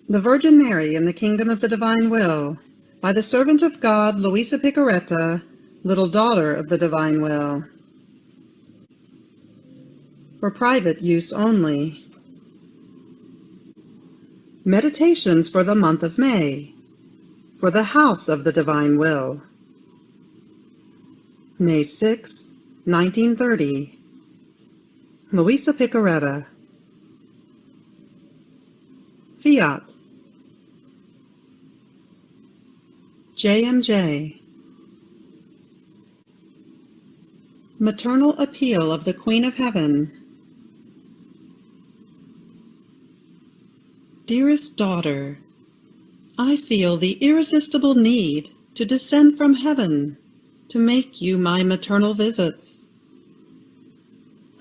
The Virgin Mary in the Kingdom of the Divine Will, by the servant of God, Luisa Picaretta, little daughter of the Divine Will. For private use only. Meditations for the month of May, for the House of the Divine Will. May 6, 1930. Luisa Picaretta. Fiat. JMJ. Maternal Appeal of the Queen of Heaven. Dearest daughter, I feel the irresistible need to descend from heaven to make you my maternal visits.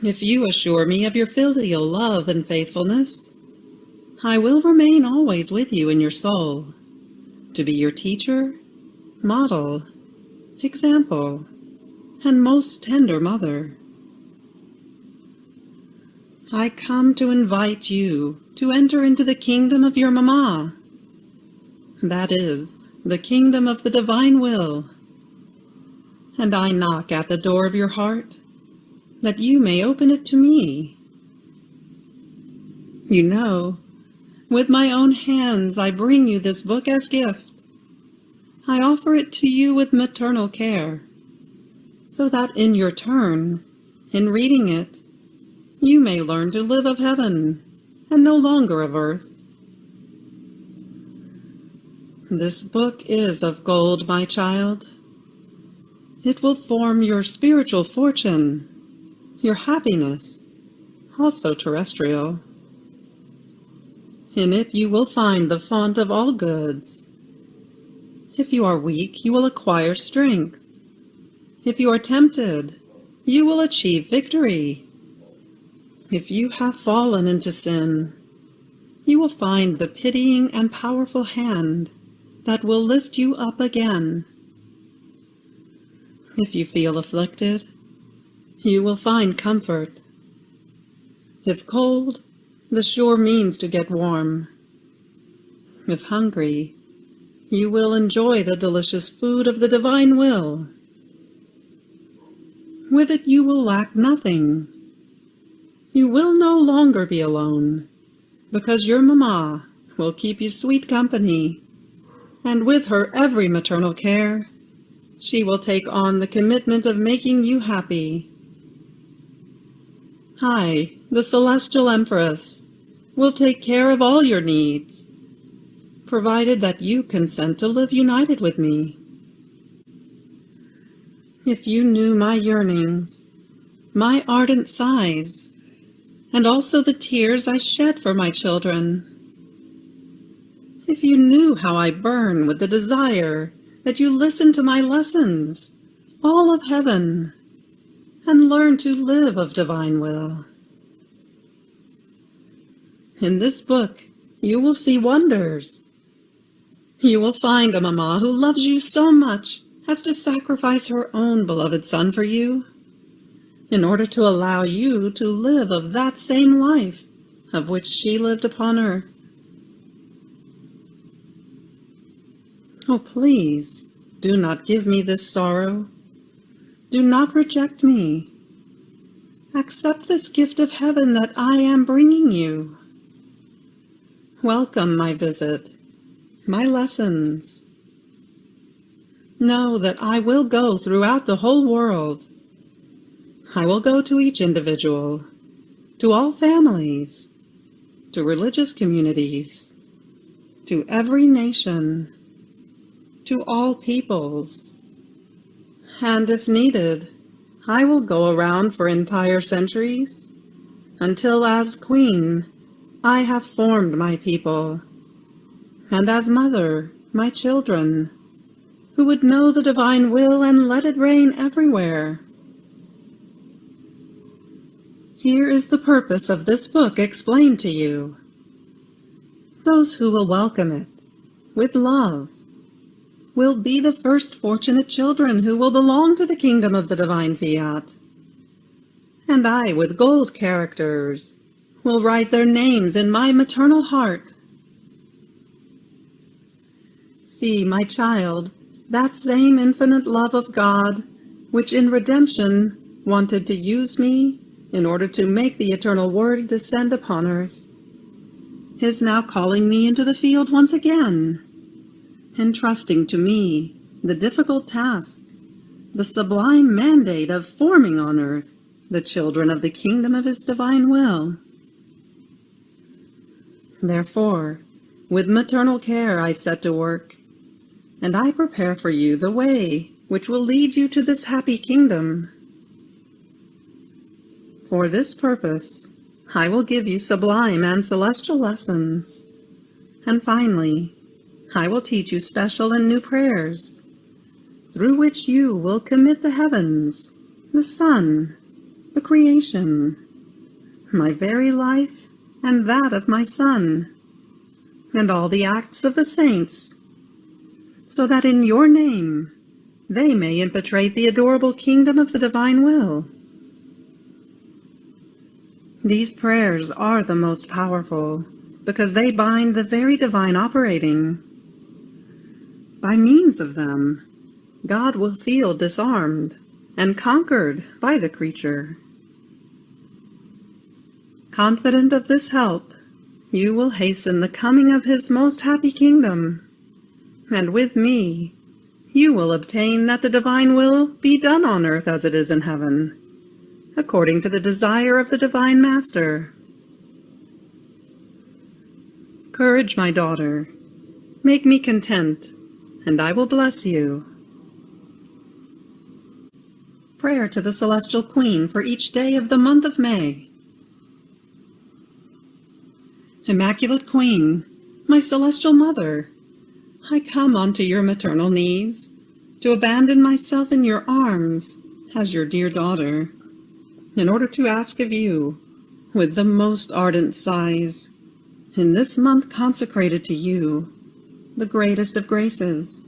If you assure me of your filial love and faithfulness, I will remain always with you in your soul, to be your teacher, model, example, and most tender mother. I come to invite you to enter into the kingdom of your Mama, that is, the kingdom of the Divine Will, and I knock at the door of your heart, that you may open it to me. You know, with my own hands I bring you this book as gift. I offer it to you with maternal care, so that in your turn, in reading it, you may learn to live of heaven, and no longer of earth. This book is of gold, my child. It will form your spiritual fortune, your happiness, also terrestrial. In it you will find the font of all goods. If you are weak, you will acquire strength. If you are tempted, you will achieve victory. If you have fallen into sin, you will find the pitying and powerful hand that will lift you up again. If you feel afflicted, you will find comfort. If cold, the sure means to get warm. If hungry, you will enjoy the delicious food of the Divine Will. With it you will lack nothing. You will no longer be alone, because your Mama will keep you sweet company, and with her every maternal care, she will take on the commitment of making you happy. I, the Celestial Empress, will take care of all your needs, provided that you consent to live united with me. If you knew my yearnings, my ardent sighs, and also the tears I shed for my children, if you knew how I burn with the desire that you listen to my lessons, all of heaven, and learn to live of Divine Will. In this book, you will see wonders. You will find a Mama who loves you so much as to sacrifice her own beloved son for you, in order to allow you to live of that same life of which she lived upon earth. Oh, please, do not give me this sorrow. Do not reject me. Accept this gift of heaven that I am bringing you. Welcome my visit, my lessons. Know that I will go throughout the whole world. I will go to each individual, to all families, to religious communities, to every nation, to all peoples. And if needed, I will go around for entire centuries, until as Queen, I have formed my people, and as Mother, my children, who would know the Divine Will and let it reign everywhere. Here is the purpose of this book explained to you. Those who will welcome it, with love, will be the first fortunate children who will belong to the kingdom of the Divine Fiat. And I, with gold characters, will write their names in my maternal heart. see, my child, that same infinite love of God, which in redemption wanted to use me in order to make the eternal Word descend upon earth, is now calling me into the field once again, entrusting to me the difficult task, the sublime mandate of forming on earth the children of the kingdom of his divine will. Therefore, with maternal care I set to work, and I prepare for you the way which will lead you to this happy kingdom. For this purpose, I will give you sublime and celestial lessons, and finally, I will teach you special and new prayers, through which you will commit the heavens, the sun, the creation, my very life and that of my Son, and all the acts of the saints, so that in your name they may infiltrate the adorable kingdom of the divine will. These prayers are the most powerful, because they bind the very divine operating. By means of them, God will feel disarmed and conquered by the creature. Confident of this help, you will hasten the coming of his most happy kingdom, and with me, you will obtain that the divine will be done on earth as it is in heaven, according to the desire of the divine Master. Courage, my daughter. Make me content, and I will bless you. Prayer to the Celestial Queen for each day of the month of May. Immaculate Queen, my Celestial Mother, I come onto your maternal knees to abandon myself in your arms as your dear daughter, in order to ask of you, with the most ardent sighs, in this month consecrated to you, the greatest of graces,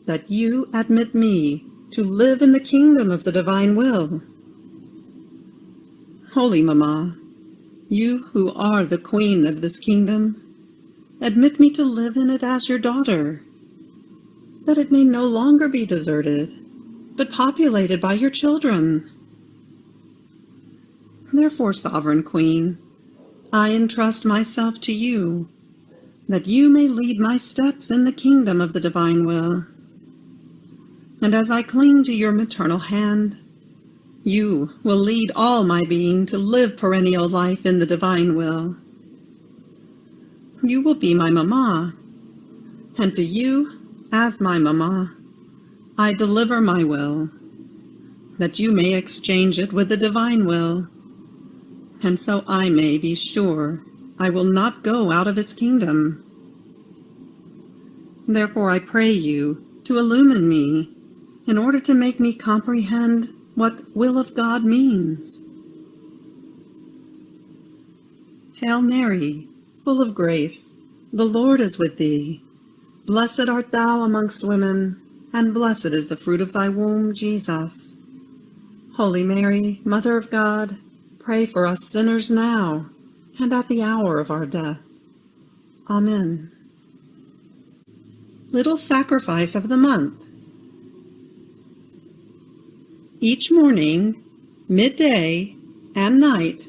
that you admit me to live in the kingdom of the divine will. Holy Mamma, you who are the queen of this kingdom, admit me to live in it as your daughter, that it may no longer be deserted, but populated by your children. Therefore, Sovereign Queen, I entrust myself to you, that you may lead my steps in the kingdom of the divine will. And as I cling to your maternal hand, you will lead all my being to live perennial life in the divine will. You will be my Mamma, and to you, as my Mamma, I deliver my will, that you may exchange it with the divine will, and so I may be sure I will not go out of its kingdom. Therefore I pray you to illumine me, in order to make me comprehend what will of God means. Hail Mary, full of grace, the Lord is with thee. Blessed art thou amongst women, and blessed is the fruit of thy womb, Jesus. Holy Mary, Mother of God, pray for us sinners now, and at the hour of our death. Amen. Little Sacrifice of the Month. Each morning, midday, and night,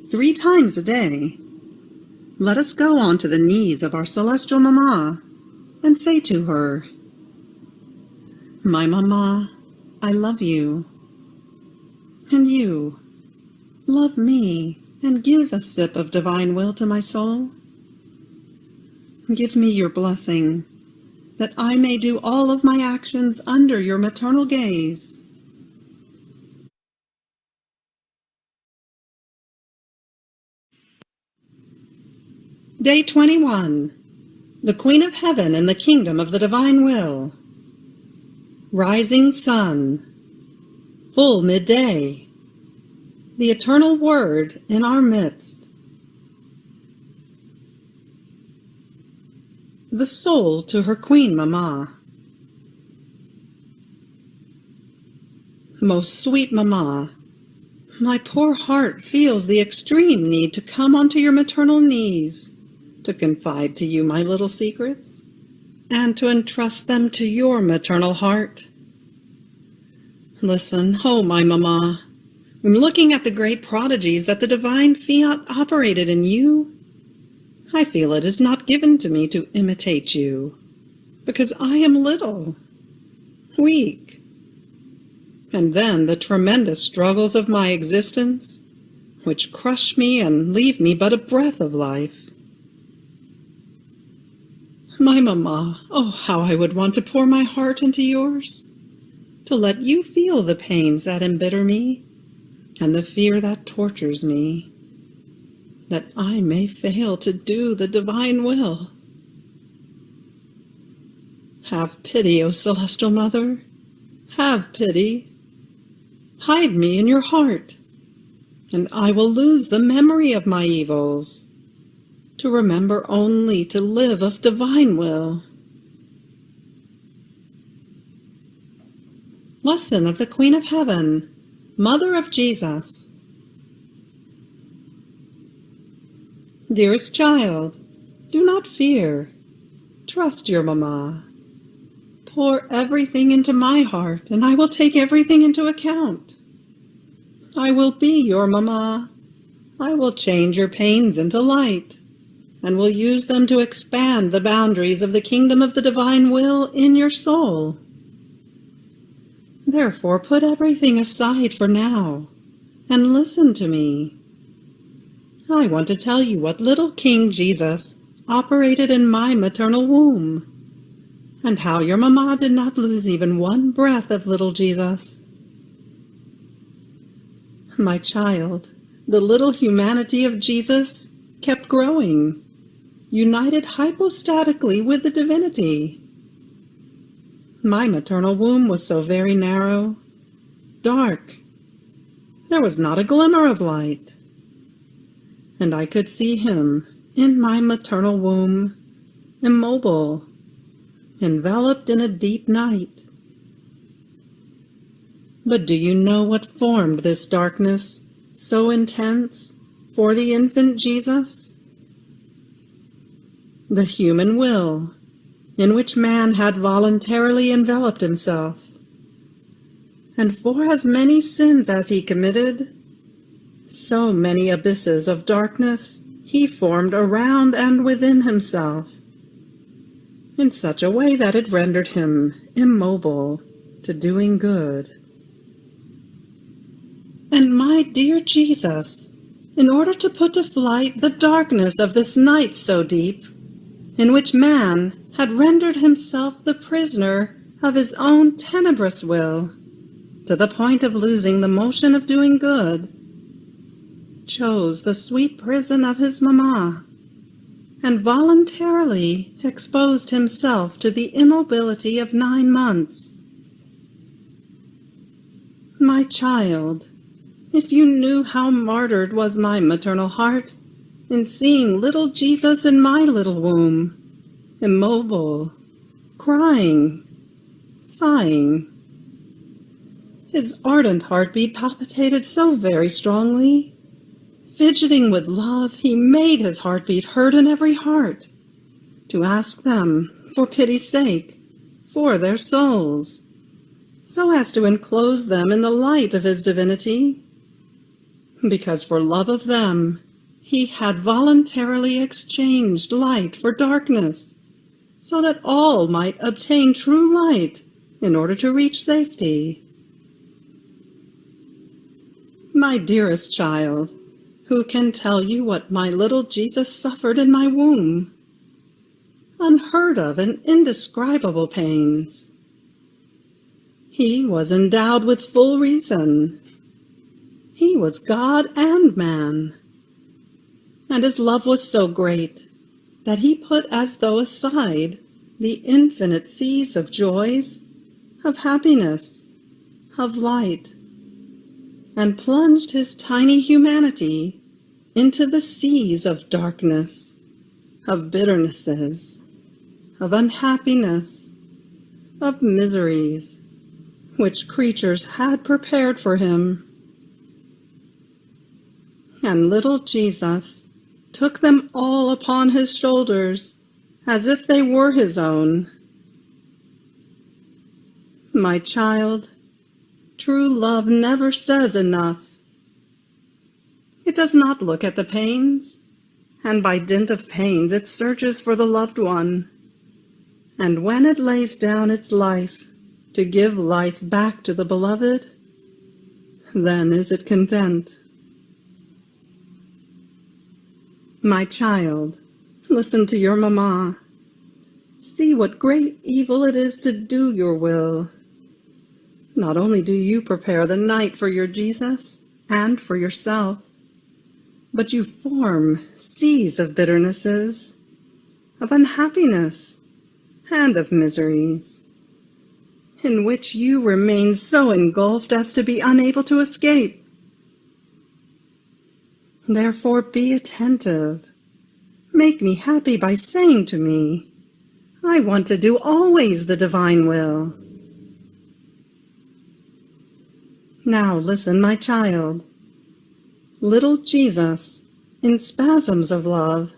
3 times a day, let us go on to the knees of our Celestial Mamma and say to her, My Mamma, I love you. And you, love me and give a sip of divine will to my soul. Give me your blessing, that I may do all of my actions under your maternal gaze. Day 21. The Queen of Heaven in the Kingdom of the Divine Will. Rising Sun. Full midday. The Eternal Word in our midst. The soul to her Queen Mamma. Most sweet Mamma, my poor heart feels the extreme need to come onto your maternal knees, to confide to you my little secrets. and to entrust them to your maternal heart. Listen, oh my Mamma, when looking at the great prodigies that the divine fiat operated in you, I feel it is not given to me to imitate you, because I am little, weak. And then the tremendous struggles of my existence, which crush me and leave me but a breath of life. My Mamma, oh, how I would want to pour my heart into yours, to let you feel the pains that embitter me, and the fear that tortures me, that I may fail to do the divine will. Have pity, O Celestial Mother, have pity. Hide me in your heart, and I will lose the memory of my evils, to remember only to live of divine will. Lesson of the Queen of Heaven, Mother of Jesus. Dearest child, do not fear. Trust your Mamma. Pour everything into my heart, and I will take everything into account. I will be your Mamma. I will change your pains into light, and will use them to expand the boundaries of the kingdom of the divine will in your soul. Therefore, put everything aside for now, and listen to me. I want to tell you what little King Jesus operated in my maternal womb, and how your Mamma did not lose even one breath of little Jesus. My child, the little humanity of Jesus kept growing, united hypostatically with the divinity. My maternal womb was so very narrow, dark. There was not a glimmer of light. And I could see him in my maternal womb, immobile, enveloped in a deep night. But do you know what formed this darkness so intense for the infant Jesus? The human will, in which man had voluntarily enveloped himself. And for as many sins as he committed, so many abysses of darkness he formed around and within himself, in such a way that it rendered him immobile to doing good. And my dear Jesus, in order to put to flight the darkness of this night so deep, in which man had rendered himself the prisoner of his own tenebrous will, to the point of losing the motion of doing good, chose the sweet prison of his Mamma, and voluntarily exposed himself to the immobility of 9 months. My child, if you knew how martyred was my maternal heart in seeing little Jesus in my little womb, immobile, crying, sighing. His ardent heartbeat palpitated so very strongly. Fidgeting with love, he made his heartbeat heard in every heart, to ask them, for pity's sake, for their souls, so as to enclose them in the light of his divinity, because for love of them he had voluntarily exchanged light for darkness, so that all might obtain true light in order to reach safety. My dearest child, who can tell you what my little Jesus suffered in my womb? Unheard of and indescribable pains. He was endowed with full reason. He was God and man. And his love was so great that he put as though aside the infinite seas of joys, of happiness, of light, and plunged his tiny humanity into the seas of darkness, of bitternesses, of unhappiness, of miseries, which creatures had prepared for him. And little Jesus took them all upon his shoulders, as if they were his own, My child, true love never says enough. It does not look at the pains, and by dint of pains it searches for the loved one. And when it lays down its life to give life back to the beloved, then is it content. My child, listen to your mamma. See what great evil it is to do your will. Not only do you prepare the night for your Jesus and for yourself, but you form seas of bitternesses, of unhappiness, and of miseries, in which you remain so engulfed as to be unable to escape. Therefore be attentive. Make me happy by saying to me, I want to do always the divine will. Now listen, my child. Little Jesus, in spasms of love,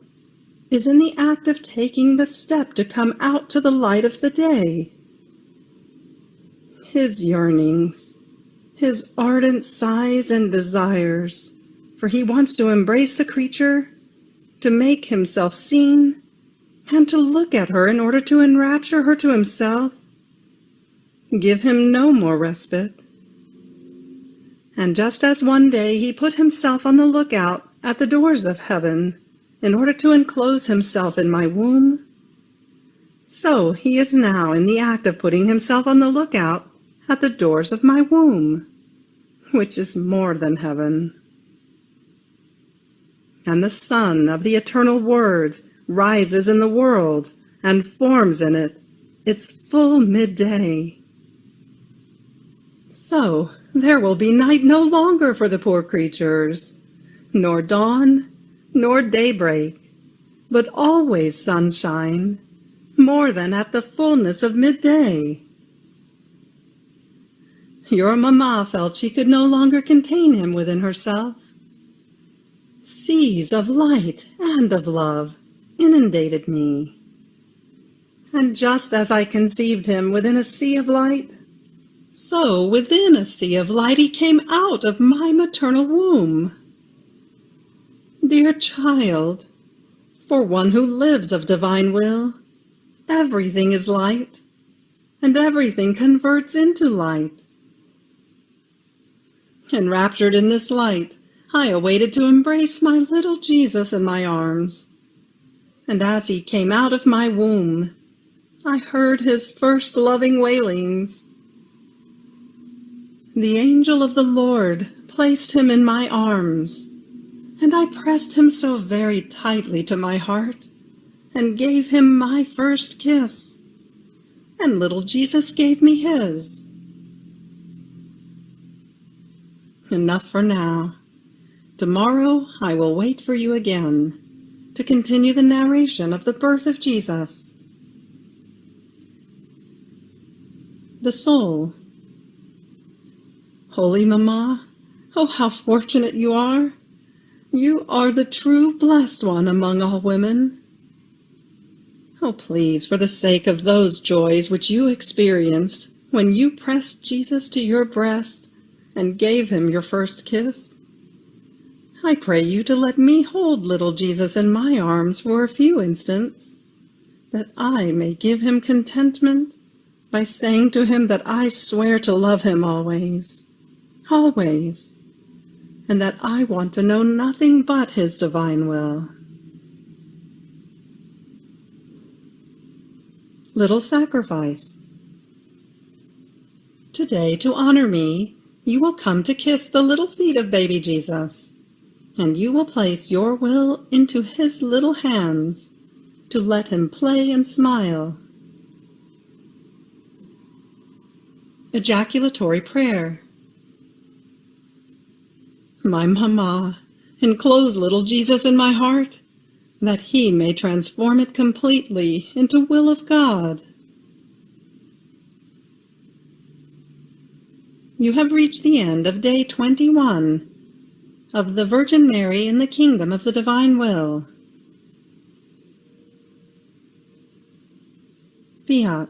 is in the act of taking the step to come out to the light of the day. His yearnings, his ardent sighs and desires, for he wants to embrace the creature, to make himself seen, and to look at her in order to enrapture her to himself, give him no more respite. And just as one day he put himself on the lookout at the doors of heaven in order to enclose himself in my womb, so he is now in the act of putting himself on the lookout at the doors of my womb, which is more than heaven. And the sun of the eternal Word rises in the world and forms in it its full midday. So there will be night no longer for the poor creatures, nor dawn, nor daybreak, but always sunshine, more than at the fullness of midday. Your mamma felt she could no longer contain him within herself. Seas of light and of love inundated me. And just as I conceived him within a sea of light, so within a sea of light he came out of my maternal womb. Dear child, for one who lives of divine will, everything is light, and everything converts into light. Enraptured in this light, I awaited to embrace my little Jesus in my arms. And as he came out of my womb, I heard his first loving wailings. The angel of the Lord placed him in my arms, and I pressed him so very tightly to my heart, and gave him my first kiss, and little Jesus gave me his. Enough for now. Tomorrow I will wait for you again, to continue the narration of the birth of Jesus. The Soul. Holy Mamma, oh, how fortunate you are! You are the true blessed one among all women. Oh, please, for the sake of those joys which you experienced when you pressed Jesus to your breast and gave him your first kiss, I pray you to let me hold little Jesus in my arms for a few instants, that I may give him contentment by saying to him that I swear to love him always, always, and that I want to know nothing but his divine will. Little Sacrifice. Today, to honor me, you will come to kiss the little feet of baby Jesus, and you will place your will into his little hands to let him play and smile. Ejaculatory Prayer. My Mamma, enclose little Jesus in my heart, that he may transform it completely into will of God. You have reached the end of day 21 of the Virgin Mary in the Kingdom of the Divine Will. Fiat.